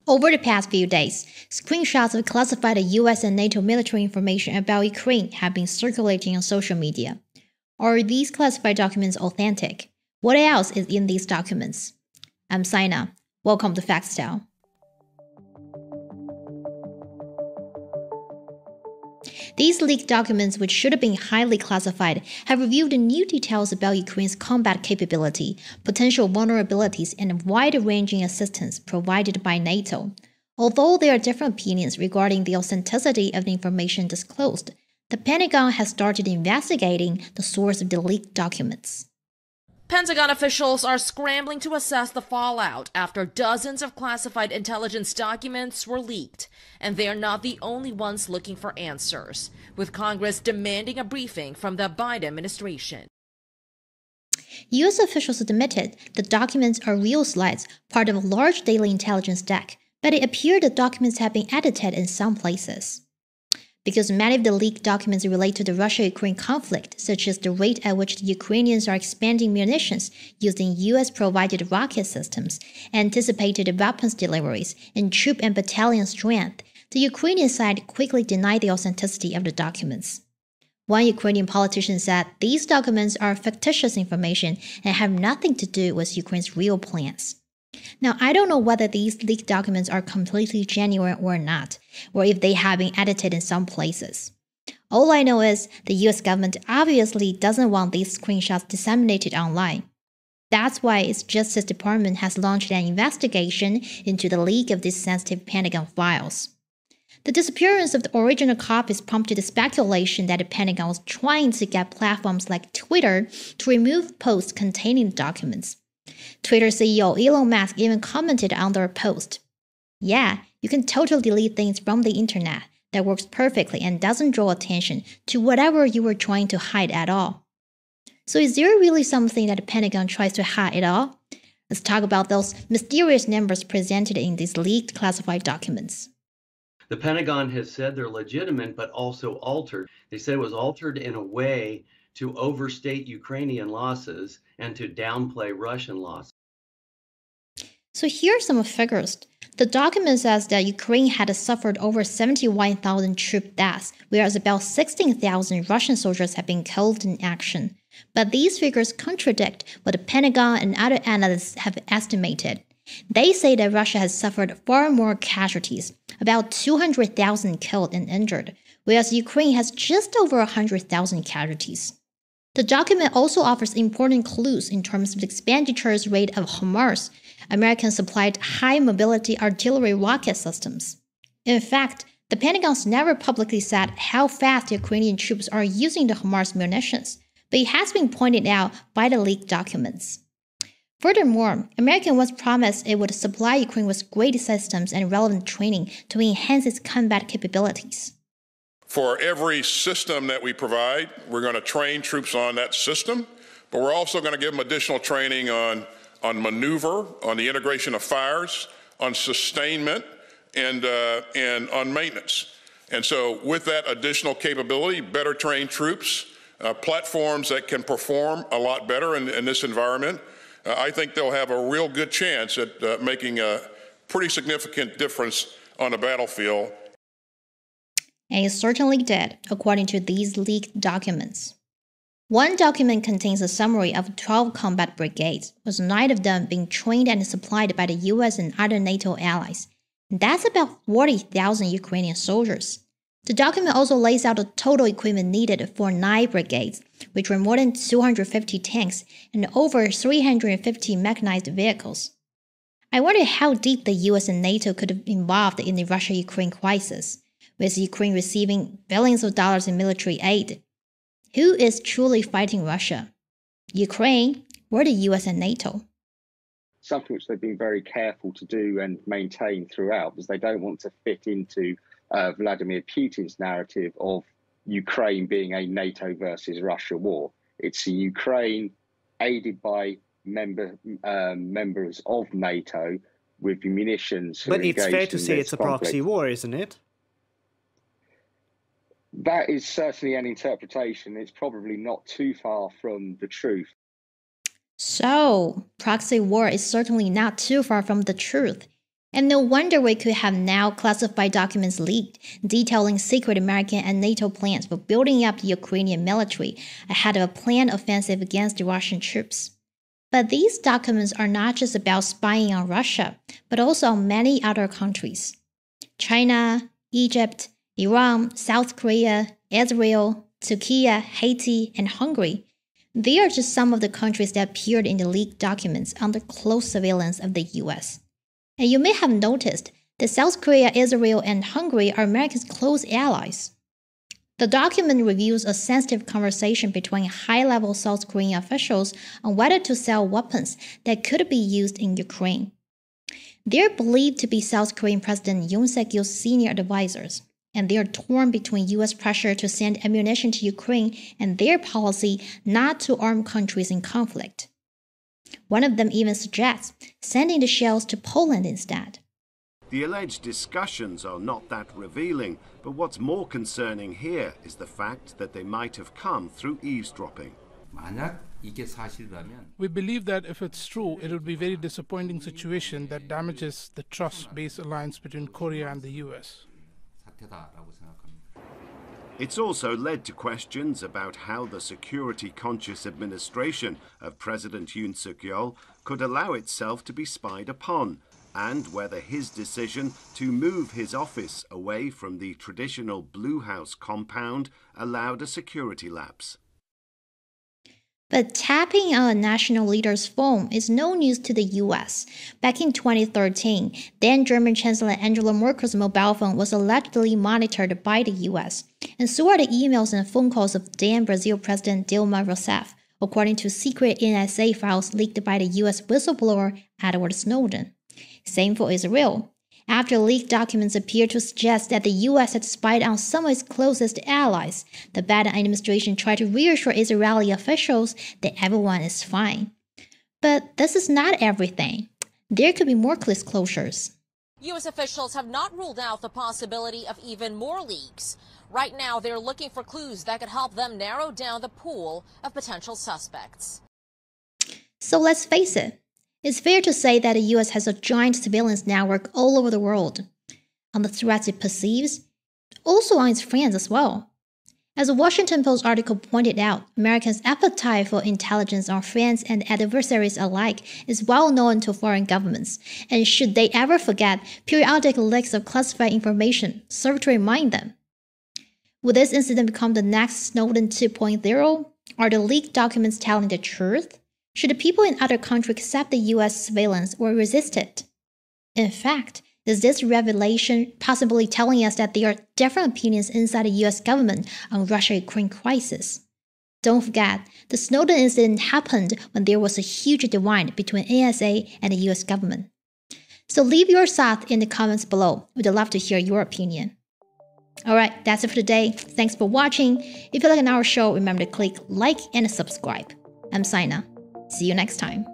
Over the past few days, screenshots of classified US and NATO military information about Ukraine have been circulating on social media. Are these classified documents authentic? What else is in these documents? I'm Sina. Welcome to Factstyle. These leaked documents, which should have been highly classified, have revealed new details about Ukraine's combat capability, potential vulnerabilities, and wide-ranging assistance provided by NATO. Although there are different opinions regarding the authenticity of the information disclosed, the Pentagon has started investigating the source of the leaked documents. Pentagon officials are scrambling to assess the fallout after dozens of classified intelligence documents were leaked, and they are not the only ones looking for answers, with Congress demanding a briefing from the Biden administration. U.S. officials admitted the documents are real slides, part of a large daily intelligence deck, but it appeared the documents have been edited in some places. Because many of the leaked documents relate to the Russia-Ukraine conflict, such as the rate at which the Ukrainians are expanding munitions using U.S.-provided rocket systems, anticipated weapons deliveries, and troop and battalion strength, the Ukrainian side quickly denied the authenticity of the documents. One Ukrainian politician said these documents are fictitious information and have nothing to do with Ukraine's real plans. Now, I don't know whether these leaked documents are completely genuine or not, or if they have been edited in some places. All I know is the US government obviously doesn't want these screenshots disseminated online. That's why its Justice Department has launched an investigation into the leak of these sensitive Pentagon files. The disappearance of the original copies prompted the speculation that the Pentagon was trying to get platforms like Twitter to remove posts containing the documents. Twitter CEO Elon Musk even commented on their post. Yeah, you can totally delete things from the internet. That works perfectly and doesn't draw attention to whatever you were trying to hide at all. So is there really something that the Pentagon tries to hide at all? Let's talk about those mysterious numbers presented in these leaked classified documents. The Pentagon has said they're legitimate, but also altered. They said it was altered in a way to overstate Ukrainian losses and to downplay Russian losses. So here are some figures. The document says that Ukraine had suffered over 71,000 troop deaths, whereas about 16,000 Russian soldiers have been killed in action. But these figures contradict what the Pentagon and other analysts have estimated. They say that Russia has suffered far more casualties, about 200,000 killed and injured, whereas Ukraine has just over 100,000 casualties. The document also offers important clues in terms of the expenditures rate of HIMARS, American-supplied high-mobility artillery rocket systems. In fact, the Pentagon's never publicly said how fast the Ukrainian troops are using the HIMARS munitions, but it has been pointed out by the leaked documents. Furthermore, America once promised it would supply Ukraine with great systems and relevant training to enhance its combat capabilities. For every system that we provide, we're going to train troops on that system, but we're also going to give them additional training on maneuver, on the integration of fires, on sustainment, and on maintenance. And so with that additional capability, better trained troops, platforms that can perform a lot better in this environment, I think they'll have a real good chance at making a pretty significant difference on the battlefield. And it certainly did, according to these leaked documents. One document contains a summary of 12 combat brigades, with 9 of them being trained and supplied by the US and other NATO allies. That's about 40,000 Ukrainian soldiers. The document also lays out the total equipment needed for 9 brigades, which were more than 250 tanks and over 350 mechanized vehicles. I wonder how deep the US and NATO could have been involved in the Russia-Ukraine crisis, with Ukraine receiving billions of dollars in military aid. Who is truly fighting Russia? Ukraine or the US and NATO? Something which they've been very careful to do and maintain throughout, because they don't want to fit into Vladimir Putin's narrative of Ukraine being a NATO versus Russia war. It's a Ukraine aided by members of NATO with munitions. But it's fair to say it's a proxy war, isn't it? That is certainly an interpretation. It's probably not too far from the truth. So, proxy war is certainly not too far from the truth. And no wonder we could have now classified documents leaked, detailing secret American and NATO plans for building up the Ukrainian military ahead of a planned offensive against the Russian troops. But these documents are not just about spying on Russia, but also on many other countries. China, Egypt, Iran, South Korea, Israel, Turkey, Haiti, and Hungary. They are just some of the countries that appeared in the leaked documents under close surveillance of the US. And you may have noticed that South Korea, Israel, and Hungary are America's close allies. The document reveals a sensitive conversation between high-level South Korean officials on whether to sell weapons that could be used in Ukraine. They're believed to be South Korean President Yoon Suk-yeol's senior advisors, and they are torn between US pressure to send ammunition to Ukraine and their policy not to arm countries in conflict. One of them even suggests sending the shells to Poland instead. The alleged discussions are not that revealing, but what's more concerning here is the fact that they might have come through eavesdropping. We believe that if it's true, it would be a very disappointing situation that damages the trust-based alliance between Korea and the US. It's also led to questions about how the security-conscious administration of President Yoon Suk-yeol could allow itself to be spied upon, and whether his decision to move his office away from the traditional Blue House compound allowed a security lapse. But tapping on a national leader's phone is no news to the US. Back in 2013, then German Chancellor Angela Merkel's mobile phone was allegedly monitored by the US, and so are the emails and phone calls of then Brazil President Dilma Rousseff, according to secret NSA files leaked by the US whistleblower Edward Snowden. Same for Israel. After leaked documents appeared to suggest that the US had spied on some of its closest allies, the Biden administration tried to reassure Israeli officials that everyone is fine. But this is not everything. There could be more disclosures. U.S. officials have not ruled out the possibility of even more leaks. Right now, they're looking for clues that could help them narrow down the pool of potential suspects. So let's face it. It's fair to say that the US has a giant surveillance network all over the world, on the threats it perceives, also on its friends as well. As a Washington Post article pointed out, Americans' appetite for intelligence on friends and adversaries alike is well known to foreign governments, and should they ever forget, periodic leaks of classified information serve to remind them. Will this incident become the next Snowden 2.0? Are the leaked documents telling the truth? Should the people in other countries accept the US surveillance or resist it? In fact, is this revelation possibly telling us that there are different opinions inside the US government on Russia-Ukraine crisis? Don't forget, the Snowden incident happened when there was a huge divide between NSA and the US government. So leave your thoughts in the comments below. We'd love to hear your opinion. Alright, that's it for today. Thanks for watching. If you like our show, remember to click like and subscribe. I'm Sina. See you next time.